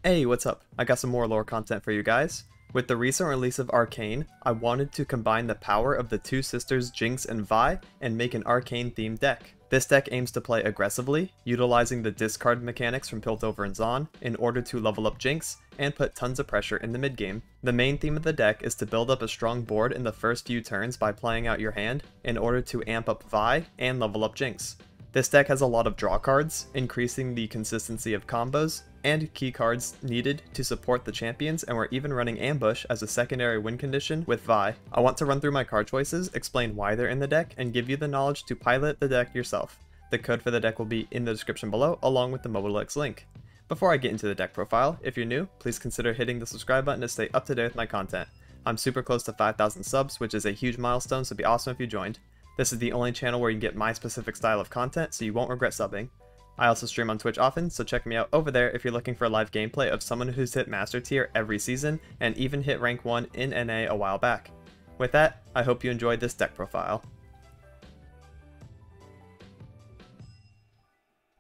Hey, what's up? I got some more lore content for you guys. With the recent release of Arcane, I wanted to combine the power of the two sisters Jinx and Vi and make an Arcane themed deck. This deck aims to play aggressively, utilizing the discard mechanics from Piltover and Zaun in order to level up Jinx and put tons of pressure in the mid game. The main theme of the deck is to build up a strong board in the first few turns by playing out your hand in order to amp up Vi and level up Jinx. This deck has a lot of draw cards, increasing the consistency of combos, and key cards needed to support the champions, and we're even running Ambush as a secondary win condition with Vi. I want to run through my card choices, explain why they're in the deck, and give you the knowledge to pilot the deck yourself. The code for the deck will be in the description below, along with the Mobilix link. Before I get into the deck profile, if you're new, please consider hitting the subscribe button to stay up to date with my content. I'm super close to 5,000 subs, which is a huge milestone, so it'd be awesome if you joined. This is the only channel where you can get my specific style of content, so you won't regret subbing. I also stream on Twitch often, so check me out over there if you're looking for live gameplay of someone who's hit Master Tier every season, and even hit Rank 1 in NA a while back. With that, I hope you enjoyed this deck profile.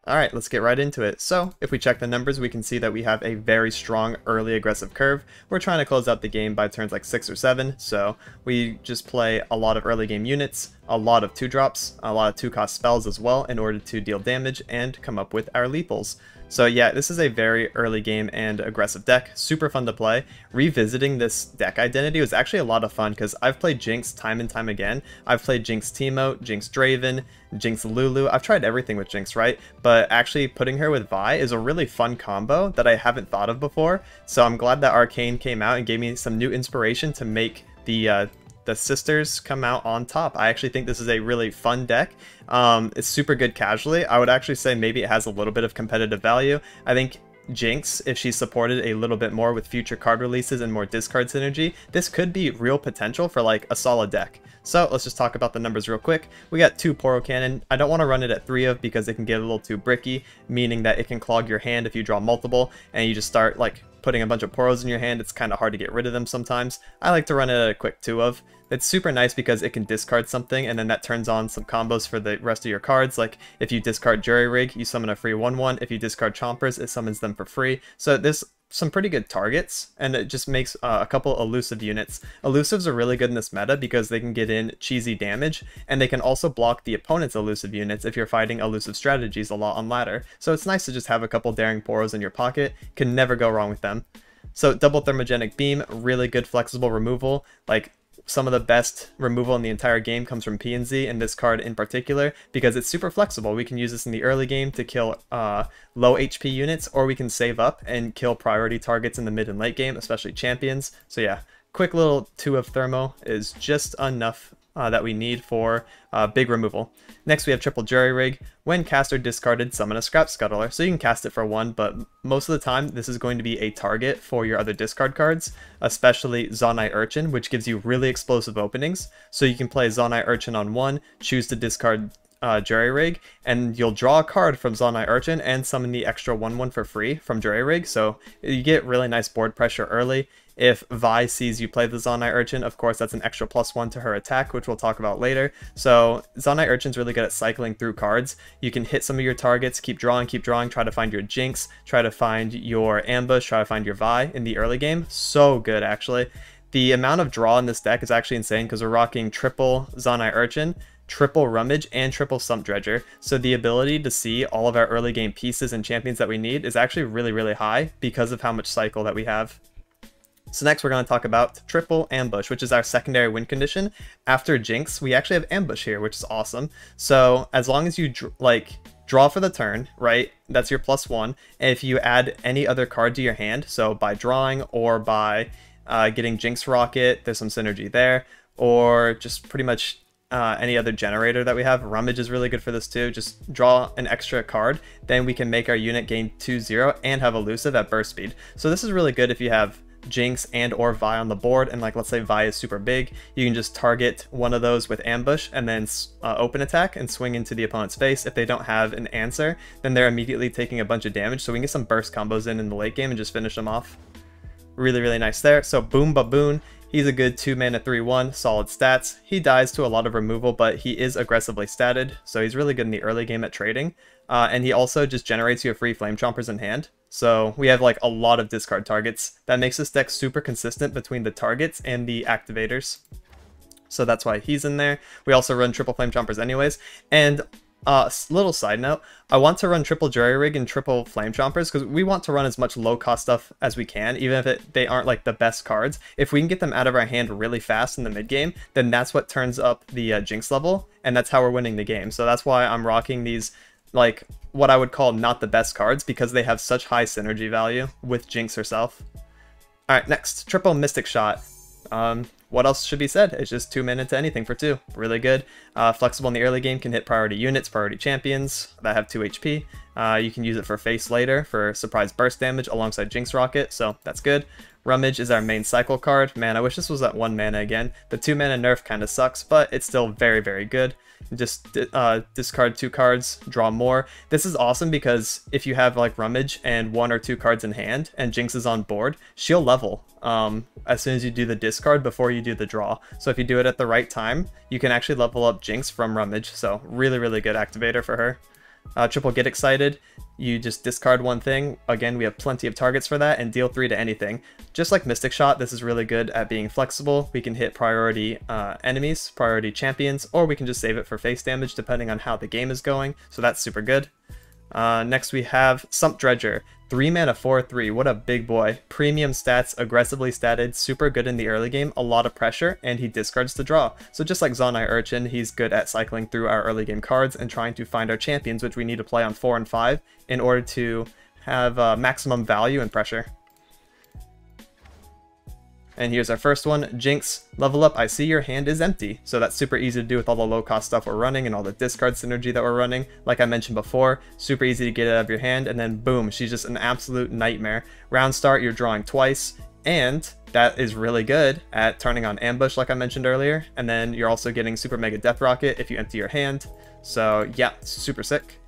Alright, let's get right into it. So, if we check the numbers, we can see that we have a very strong early aggressive curve. We're trying to close out the game by turns like 6 or 7, so we just play a lot of early game units, a lot of 2-drops, a lot of 2-cost spells as well in order to deal damage and come up with our lethals. So yeah, this is a very early game and aggressive deck, super fun to play. Revisiting this deck identity was actually a lot of fun because I've played Jinx time and time again. I've played Jinx Teemo, Jinx Draven, Jinx Lulu. I've tried everything with Jinx, right? But actually putting her with Vi is a really fun combo that I haven't thought of before. So I'm glad that Arcane came out and gave me some new inspiration to make the sisters come out on top. I actually think this is a really fun deck. It's super good casually. I would actually say maybe it has a little bit of competitive value. I think Jinx, if she's supported a little bit more with future card releases and more discard synergy, this could be real potential for like a solid deck. So let's just talk about the numbers real quick. We got 2 Poro Cannon. I don't want to run it at 3 of because it can get a little too bricky, meaning that it can clog your hand if you draw multiple and you just start like putting a bunch of Poros in your hand. It's kind of hard to get rid of them sometimes. I like to run it at a quick 2 of. It's super nice because it can discard something and then that turns on some combos for the rest of your cards. Like if you discard Jury Rig, you summon a free 1/1. If you discard Chompers, it summons them for free. So there's some pretty good targets, and it just makes a couple elusive units. Elusives are really good in this meta because they can get in cheesy damage, and they can also block the opponent's elusive units if you're fighting elusive strategies a lot on ladder. So it's nice to just have a couple daring Poros in your pocket. Can never go wrong with them. So double Thermogenic Beam, really good flexible removal. Like some of the best removal in the entire game comes from PNZ, and this card in particular, because it's super flexible. We can use this in the early game to kill low HP units, or we can save up and kill priority targets in the mid and late game, especially champions. So yeah, quick little 2 of Thermo is just enough that we need for big removal. Next we have Triple Jury Rig. When cast or discarded, summon a Scrap Scuttler. So you can cast it for 1, but most of the time this is going to be a target for your other discard cards, especially Zaunite Urchin, which gives you really explosive openings. So you can play Zaunite Urchin on 1, choose to discard Jury Rig, and you'll draw a card from Zaunite Urchin and summon the extra 1/1 for free from Jury Rig. So you get really nice board pressure early. If Vi sees you play the Zaunite Urchin, of course that's an extra +1 to her attack, which we'll talk about later. So Zaunite Urchin's really good at cycling through cards. You can hit some of your targets, keep drawing, try to find your Jinx, try to find your Ambush, try to find your Vi in the early game. So good, actually. The amount of draw in this deck is actually insane because we're rocking triple Zaunite Urchin, triple Rummage, and triple Sump Dredger. So the ability to see all of our early game pieces and champions that we need is actually really, really high because of how much cycle that we have. So next we're going to talk about Triple Ambush, which is our secondary win condition. After Jinx, we actually have Ambush here, which is awesome. So as long as you draw for the turn, right, that's your +1. And if you add any other card to your hand, so by drawing or by getting Jinx Rocket, there's some synergy there, or just pretty much any other generator that we have. Rummage is really good for this too. Just draw an extra card, then we can make our unit gain 2/0 and have elusive at burst speed. So this is really good if you have Jinx and or Vi on the board, and like let's say Vi is super big, you can just target one of those with Ambush and then open attack and swing into the opponent's face. If they don't have an answer, then they're immediately taking a bunch of damage, so we can get some burst combos in the late game and just finish them off. Really, really nice there. So Boom Baboon, he's a good 2 mana 3/1, solid stats. He dies to a lot of removal, but he is aggressively statted, so he's really good in the early game at trading. and he also just generates you a free Flame Chompers in hand. So we have like a lot of discard targets. That makes this deck super consistent between the targets and the activators. So that's why he's in there. We also run triple Flame Chompers anyways. And little side note, I want to run triple Jury Rig and triple Flame Chompers because we want to run as much low cost stuff as we can, even if they aren't like the best cards. If we can get them out of our hand really fast in the mid game, then that's what turns up the Jinx level, and that's how we're winning the game. So that's why I'm rocking these, like, what I would call not the best cards, because they have such high synergy value with Jinx herself. Alright, next, triple Mystic Shot. What else should be said? It's just 2 mana to anything for 2. Really good. Flexible in the early game, can hit priority units, priority champions that have 2 HP. You can use it for face later for surprise burst damage alongside Jinx Rocket, so that's good. Rummage is our main cycle card. Man, I wish this was at 1 mana again. The 2 mana nerf kind of sucks, but it's still very, very good. Just discard 2 cards, draw more. This is awesome because if you have like Rummage and 1 or 2 cards in hand and Jinx is on board, she'll level as soon as you do the discard before you do the draw. So if you do it at the right time, you can actually level up Jinx from Rummage. So really, really good activator for her. Triple Get Excited, you just discard 1 thing. Again, we have plenty of targets for that, and deal 3 to anything. Just like Mystic Shot, this is really good at being flexible. We can hit priority enemies, priority champions, or we can just save it for face damage depending on how the game is going, so that's super good. Next we have Sump Dredger. 3 mana 4/3, what a big boy. Premium stats, aggressively statted, super good in the early game, a lot of pressure, and he discards to draw. So just like Zonai Urchin, he's good at cycling through our early game cards and trying to find our champions, which we need to play on 4 and 5 in order to have maximum value and pressure. And here's our first one, Jinx, level up, I see your hand is empty. So that's super easy to do with all the low cost stuff we're running and all the discard synergy that we're running. Like I mentioned before, super easy to get it out of your hand, and then boom, she's just an absolute nightmare. Round start, you're drawing twice, and that is really good at turning on Ambush like I mentioned earlier, and then you're also getting Super Mega Death Rocket if you empty your hand. So yeah, super sick.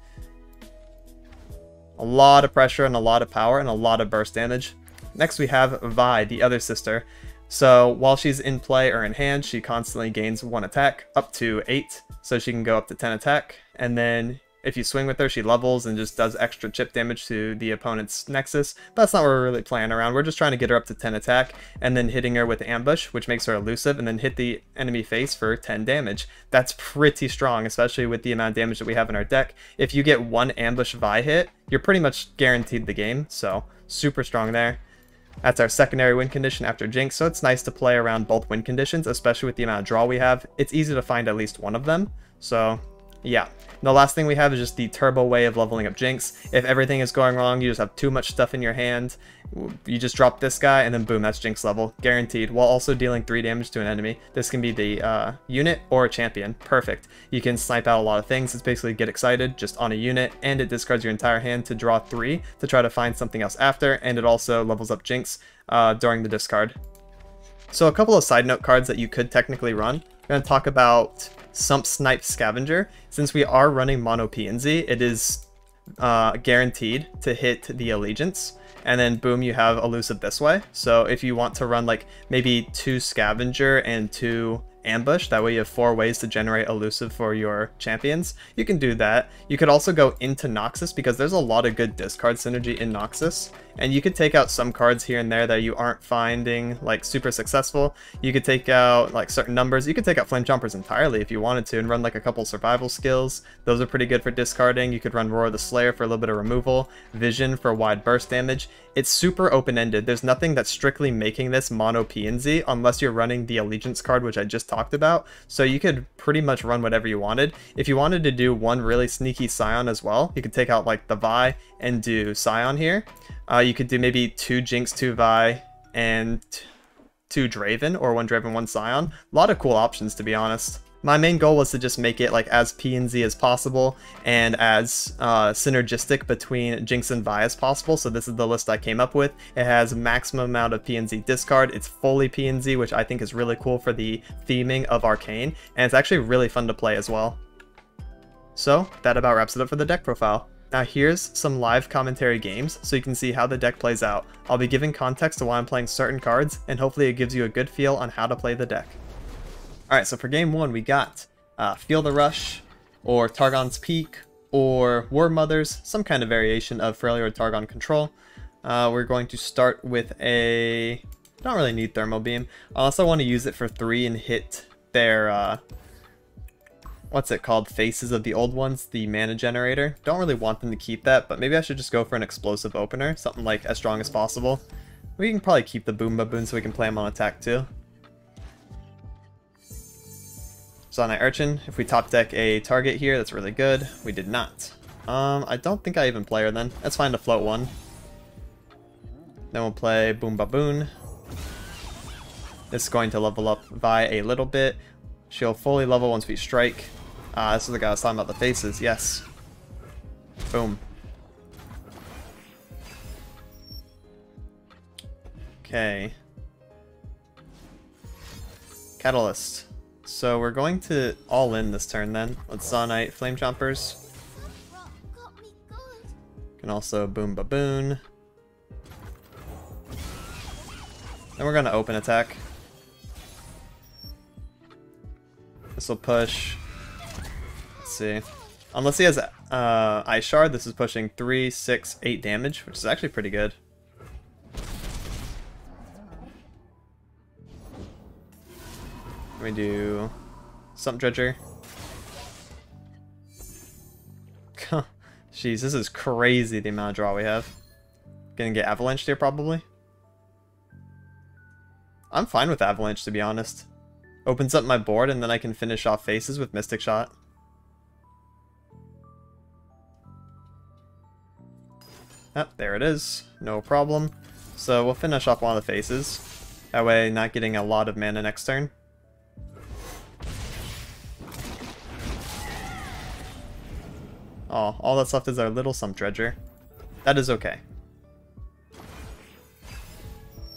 A lot of pressure and a lot of power and a lot of burst damage. Next we have Vi, the other sister. So while she's in play or in hand, she constantly gains 1 attack, up to 8, so she can go up to 10 attack. And then if you swing with her, she levels and just does extra chip damage to the opponent's Nexus. But that's not what we're really playing around. We're just trying to get her up to 10 attack, and then hitting her with Ambush, which makes her elusive, and then hit the enemy face for 10 damage. That's pretty strong, especially with the amount of damage that we have in our deck. If you get 1 Ambush Vi hit, you're pretty much guaranteed the game, so super strong there. That's our secondary win condition after Jinx, so it's nice to play around both win conditions, especially with the amount of draw we have. It's easy to find at least one of them, so yeah. And the last thing we have is just the turbo way of leveling up Jinx. If everything is going wrong, you just have too much stuff in your hand, you just drop this guy, and then boom, that's Jinx level, guaranteed, while also dealing 3 damage to an enemy. This can be the unit or a champion. Perfect. You can snipe out a lot of things. It's basically Get Excited, just on a unit, and it discards your entire hand to draw 3 to try to find something else after, and it also levels up Jinx during the discard. So a couple of side note cards that you could technically run. I'm going to talk about Sump Snipe Scavenger. Since we are running mono PNZ, it is guaranteed to hit the Allegiance, and then boom, you have elusive this way. So if you want to run like maybe 2 Scavenger and 2 Ambush, that way you have 4 ways to generate elusive for your champions, you can do that. You could also go into Noxus because there's a lot of good discard synergy in Noxus, and you could take out some cards here and there that you aren't finding like super successful. You could take out like certain numbers. You could take out Flame Chompers entirely if you wanted to and run like a couple survival skills. Those are pretty good for discarding. You could run Roar the Slayer for a little bit of removal, Vision for wide burst damage. It's super open-ended. There's nothing that's strictly making this mono PNZ unless you're running the Allegiance card, which I just talked about. So you could pretty much run whatever you wanted. If you wanted to do one really sneaky Scion as well, you could take out like the Vi and do Scion here. You could do maybe 2 Jinx, 2 Vi, and 2 Draven, or 1 Draven, 1 Scion. A lot of cool options, to be honest. My main goal was to just make it like as PNZ as possible and as synergistic between Jinx and Vi as possible. So this is the list I came up with. It has maximum amount of PNZ discard. It's fully PNZ, which I think is really cool for the theming of Arcane, and it's actually really fun to play as well. So that about wraps it up for the deck profile. Now here's some live commentary games so you can see how the deck plays out. I'll be giving context to why I'm playing certain cards, and hopefully it gives you a good feel on how to play the deck. Alright, so for game 1 we got Feel the Rush, or Targon's Peak, or War Mothers, some kind of variation of Freljord Targon control. We're going to start with a... don't really need Thermal Beam. Unless I want to use it for 3 and hit their... what's it called? Faces of the old ones, the mana generator. Don't really want them to keep that, but maybe I should just go for an explosive opener, something like as strong as possible. We can probably keep the Boom Baboon so we can play him on attack too. Zaunite Urchin, if we top deck a target here, that's really good. We did not. I don't think I even play her then. That's fine to float one. Then we'll play Boom Baboon. This is going to level up Vi a little bit. She'll fully level once we strike. This is the guy I was talking about, the faces, yes. Boom. Okay. Catalyst. So we're going to all in this turn then. Let's Zaunite Flame Chompers. Can also Boom Baboon. Then we're gonna open attack. This will push. Let's see. Unless he has Ice Shard, this is pushing 3, 6, 8 damage, which is actually pretty good. Let me do Sump Dredger. Jeez, this is crazy the amount of draw we have. Gonna get Avalanched here probably. I'm fine with Avalanche to be honest. Opens up my board and then I can finish off faces with Mystic Shot. Oh, there it is. No problem. So we'll finish off one of the faces. That way not getting a lot of mana next turn. Oh, all that's left is our little Sump Dredger. That is okay.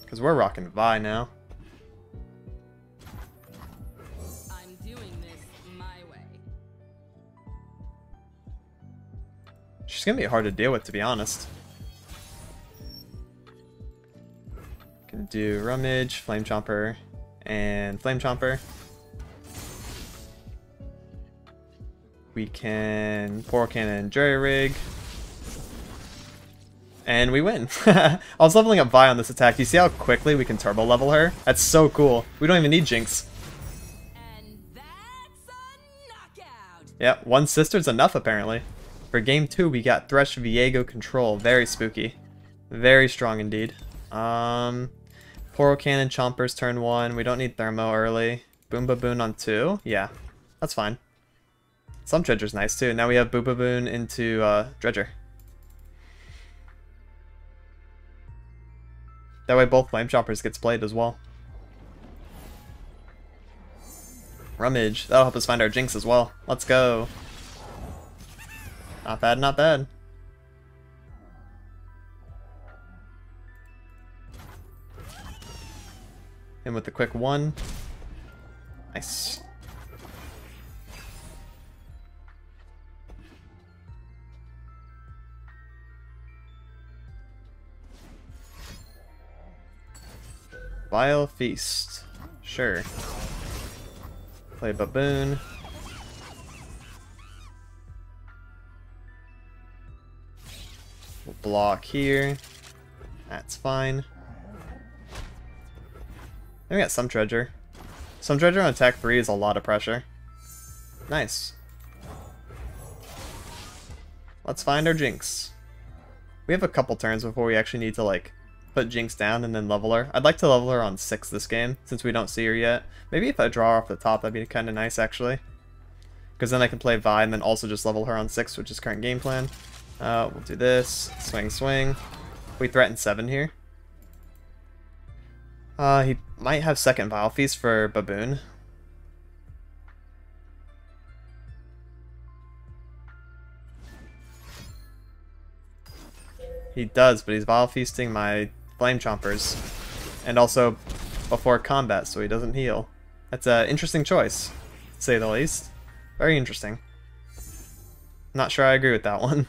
Because we're rocking Vi now. I'm doing this my way. She's going to be hard to deal with, to be honest. Can do Rummage, Flame Chomper, and Flame Chomper. We can Poro Cannon, Jerry Rig, and we win. I was leveling up Vi on this attack. You see how quickly we can turbo level her? That's so cool. We don't even need Jinx. And that's a knockout. Yeah, one sister's enough apparently. For game 2, we got Thresh Viego control. Very spooky. Very strong indeed. Poro Cannon Chompers turn 1. We don't need Thermo early. Boom Baboon on 2. Yeah, that's fine. Some Dredger's nice too. Now we have Boom Baboon into Dredger. That way both Flame Chompers gets played as well. Rummage. That'll help us find our Jinx as well. Let's go. Not bad, not bad. And with the quick 1. Nice. Vile Feast. Sure. Play Baboon. We'll block here. That's fine. Then we got Sump Dredger. Sump Dredger on attack 3 is a lot of pressure. Nice. Let's find our Jinx. We have a couple turns before we actually need to like put Jinx down and then level her. I'd like to level her on 6 this game, since we don't see her yet. Maybe if I draw her off the top, that'd be kind of nice, actually. Because then I can play Vi and then also just level her on 6, which is current game plan. We'll do this. Swing, swing. We threaten 7 here. He might have second Vile Feast for Baboon. He does, but he's Vile Feasting my Flame Chompers. And also before combat, so he doesn't heal. That's an interesting choice, to say the least. Very interesting. Not sure I agree with that one.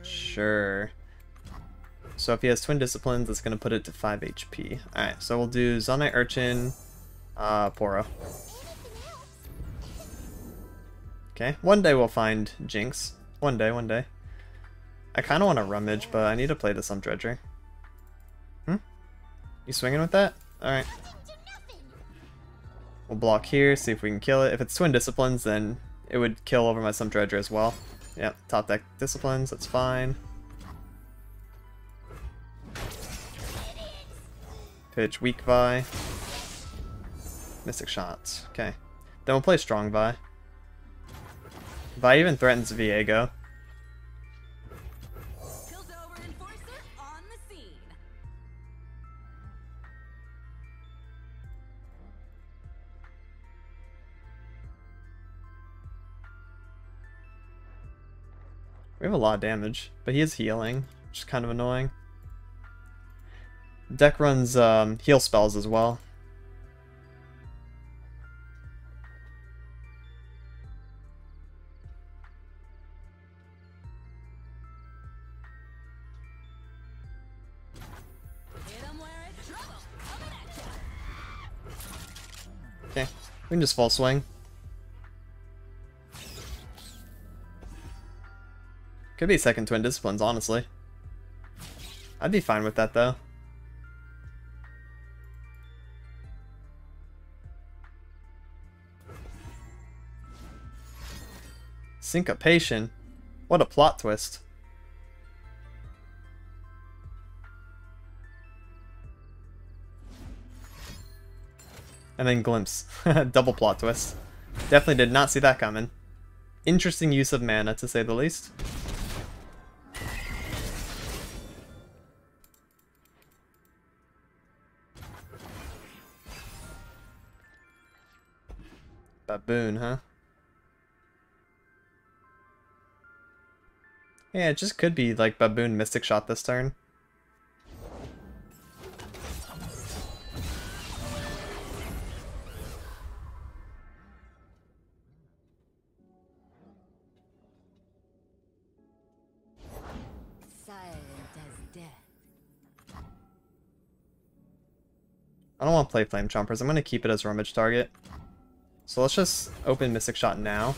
Sure. So if he has Twin Disciplines, that's going to put it to 5 HP. Alright, so we'll do Zaunite Urchin, Poro. Okay, one day we'll find Jinx. One day, one day. I kind of want to rummage, but I need to play this on Dredger. You swinging with that? Alright. We'll block here, see if we can kill it. If it's Twin Disciplines, then it would kill over my Sump Dredger as well. Yep, top deck Disciplines, that's fine. Pitch weak Vi. Mystic Shots. Okay. Then we'll play Strong Vi. Vi even threatens Viego. Piltover Enforcer on the scene. We have a lot of damage, but he is healing, which is kind of annoying. Deck runs heal spells as well. Okay, we can just full swing. Could be second Twin Disciplines, honestly. I'd be fine with that, though. Syncopation? What a plot twist. And then Glimpse. Double plot twist. Definitely did not see that coming. Interesting use of mana, to say the least. Baboon, huh? Yeah, it just could be like Baboon Mystic Shot this turn. Silent as death. I don't want to play Flame Chompers. I'm going to keep it as Rummage target. So let's just open Mystic Shot now.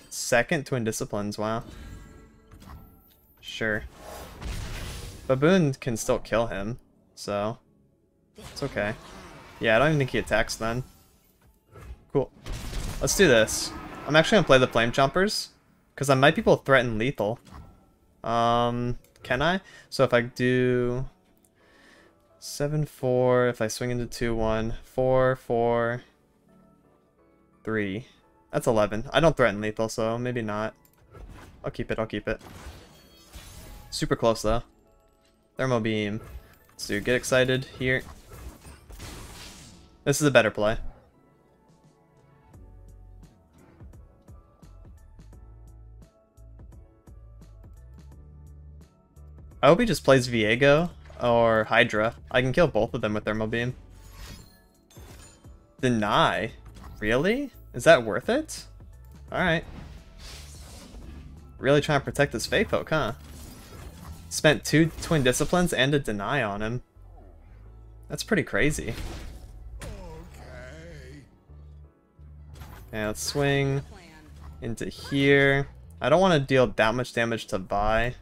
Second Twin Disciplines, wow. Sure. Baboon can still kill him, so it's okay. Yeah, I don't even think he attacks then. Cool. Let's do this. I'm actually gonna play the Flame Chompers, because I might be able to threaten lethal. Can I? So if I do 7-4, if I swing into 2-1, 4-4, 3. That's 11. I don't threaten lethal, so maybe not. I'll keep it, I'll keep it. Super close though. Thermal Beam. Let's do Get Excited here. This is a better play. I hope he just plays Viego or Hydra. I can kill both of them with Thermal Beam. Deny? Really? Is that worth it? Alright. Really trying to protect this Fey Folk, huh? Spent 2 Twin Disciplines and a Deny on him. That's pretty crazy. Okay, let's swing into here. I don't want to deal that much damage to Vi.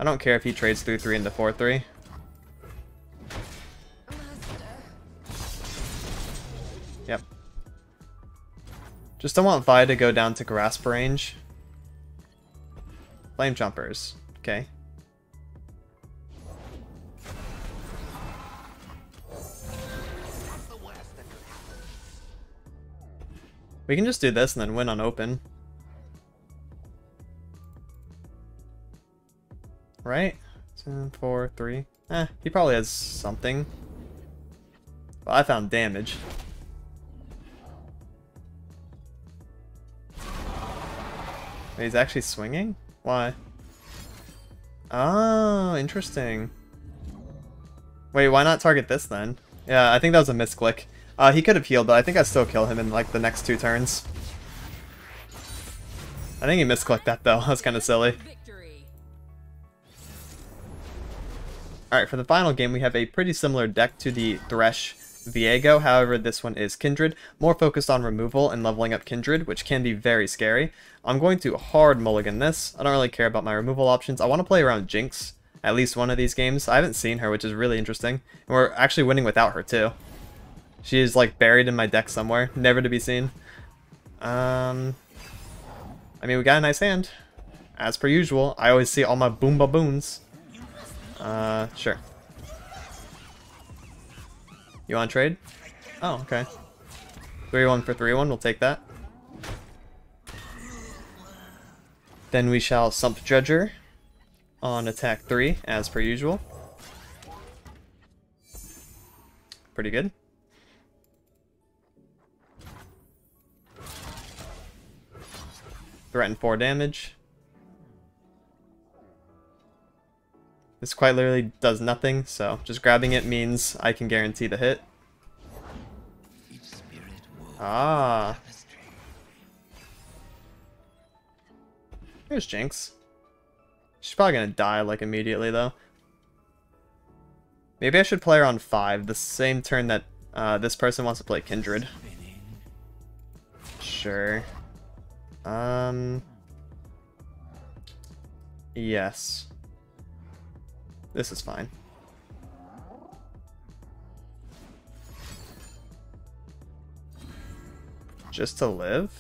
I don't care if he trades through 3 into 4-3. Yep. Just don't want Vi to go down to grasp range. Flame Chompers. Okay. We can just do this and then win on open. Right? 2, 4, 3. He probably has something. Well, I found damage. Wait, he's actually swinging? Why? Oh, interesting. Wait, why not target this then? Yeah, I think that was a misclick. He could have healed, but I think I'd still kill him in like the next 2 turns. I think he misclicked that though. That was kind of silly. Victory. Alright, for the final game, we have a pretty similar deck to the Thresh Viego. However, this one is Kindred, more focused on removal and leveling up Kindred, which can be very scary. I'm going to hard mulligan this. I don't really care about my removal options. I want to play around Jinx at least one of these games. I haven't seen her, which is really interesting. And we're actually winning without her, too. She is, like, buried in my deck somewhere, never to be seen. I mean, we got a nice hand. As per usual, I always see all my boom baboons. Sure. You want to trade? Oh, okay. 3-1 for 3-1, we'll take that. Then we shall Sump Dredger on attack 3, as per usual. Pretty good. Threaten 4 damage. This quite literally does nothing, so just grabbing it means I can guarantee the hit. Ah. Here's Jinx. She's probably gonna die, like, immediately, though. Maybe I should play her on 5, the same turn that this person wants to play Kindred. Sure. Yes. This is fine. Just to live?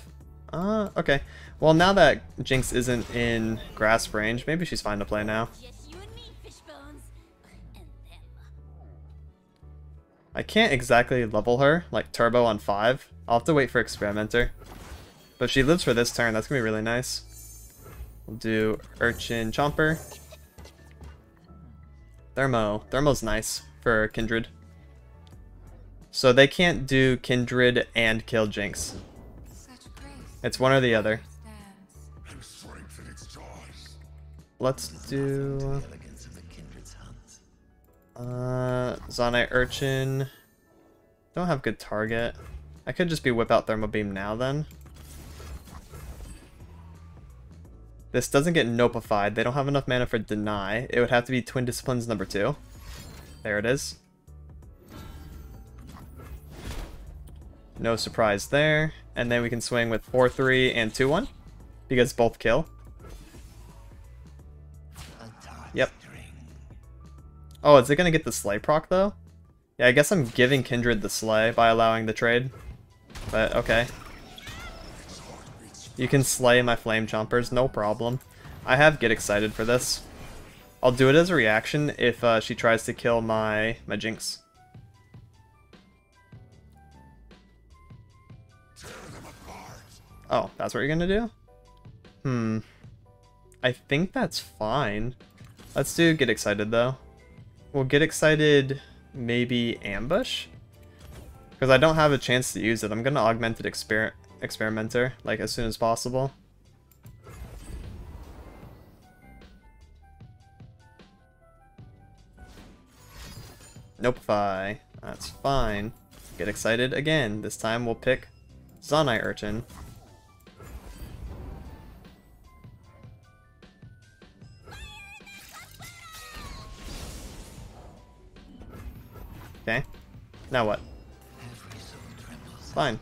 Okay. Well, now that Jinx isn't in grasp range, maybe she's fine to play now. I can't exactly level her, like turbo on 5. I'll have to wait for Experimenter. But if she lives for this turn, that's gonna be really nice. We'll do Urchin Chomper. Thermo. Thermo's nice for Kindred. So they can't do Kindred and kill Jinx. It's one or the other. Let's do Zonite Urchin. Don't have good target. I could just be whip out Thermo Beam now then. This doesn't get nopified. They don't have enough mana for deny. It would have to be Twin Disciplines number 2. There it is. No surprise there. And then we can swing with 4-3 and 2-1 because both kill. Yep. Oh, is it going to get the Slay proc though? Yeah, I guess I'm giving Kindred the Slay by allowing the trade. But okay. You can slay my Flame Chompers, no problem. I have Get Excited for this. I'll do it as a reaction if she tries to kill my Jinx. Oh, that's what you're gonna do? I think that's fine. Let's do Get Excited though. We'll Get Excited maybe Ambush? Because I don't have a chance to use it. I'm gonna Augmented Experimenter, like, as soon as possible. Notify. That's fine. Get Excited again. This time we'll pick Zonite Urchin. Okay. Now what? Fine.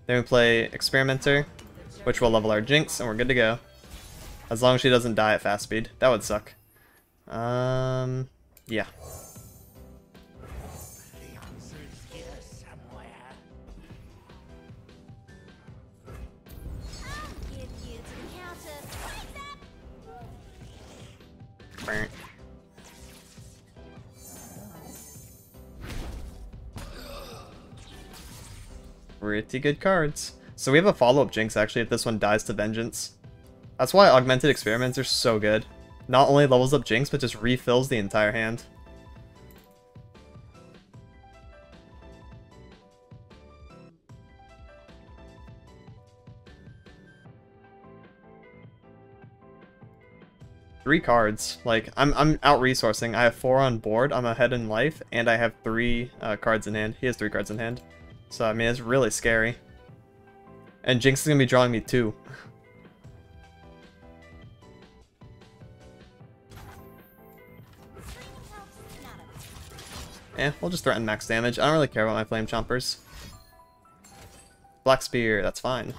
Then we play Experimenter, which will level our Jinx, and we're good to go. As long as she doesn't die at fast speed. That would suck. Yeah. Burnt. Pretty good cards. So we have a follow-up Jinx, actually, if this one dies to Vengeance. That's why Augmented Experiments are so good. Not only levels up Jinx, but just refills the entire hand. Three cards. Like, I'm out-resourcing. I have 4 on board, I'm ahead in life, and I have 3 cards in hand. He has 3 cards in hand. So, I mean, it's really scary. And Jinx is going to be drawing me 2. We'll just threaten max damage. I don't really care about my Flame Chompers. Black Spear, that's fine.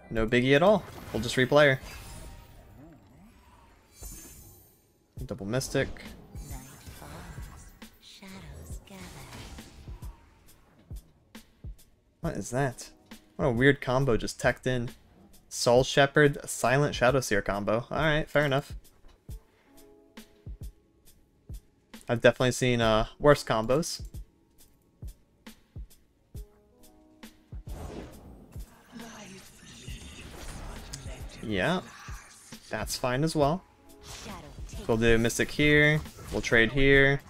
No biggie at all. We'll just replay her. Double Mystic. What is that? What a weird combo just teched in. Soul Shepherd, Silent Shadowseer combo. Alright, fair enough. I've definitely seen worse combos. Yeah, that's fine as well. We'll do Mystic here. We'll trade here.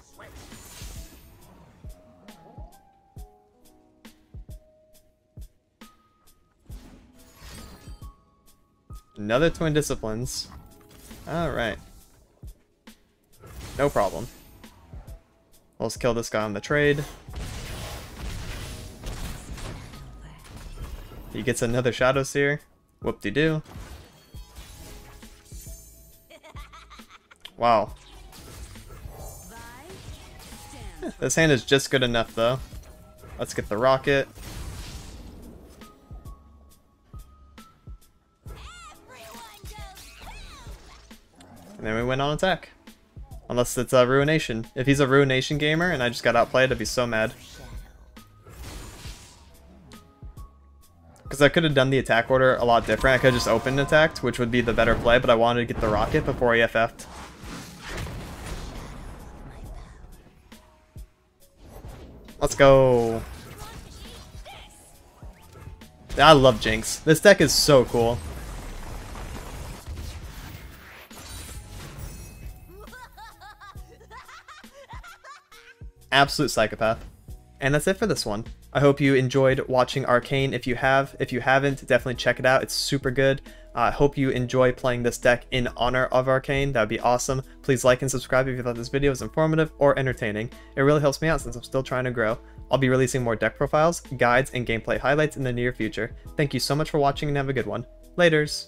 Another Twin Disciplines. Alright. No problem. Let's kill this guy on the trade. He gets another Shadowseer. Whoop-de-doo. Wow. This hand is just good enough, though. Let's get the rocket. And then we win on attack. Unless it's a Ruination. If he's a Ruination gamer and I just got outplayed, I'd be so mad. Because I could have done the attack order a lot different. I could have just opened and attacked, which would be the better play, but I wanted to get the rocket before he FF'd. Let's go. I love Jinx. This deck is so cool. Absolute psychopath. And that's it for this one. I hope you enjoyed watching Arcane. If you have, if you haven't, definitely check it out. It's super good. I hope you enjoy playing this deck in honor of Arcane. That would be awesome. Please like and subscribe if you thought this video was informative or entertaining. It really helps me out since I'm still trying to grow. I'll be releasing more deck profiles, guides, and gameplay highlights in the near future. Thank you so much for watching and have a good one. Laters!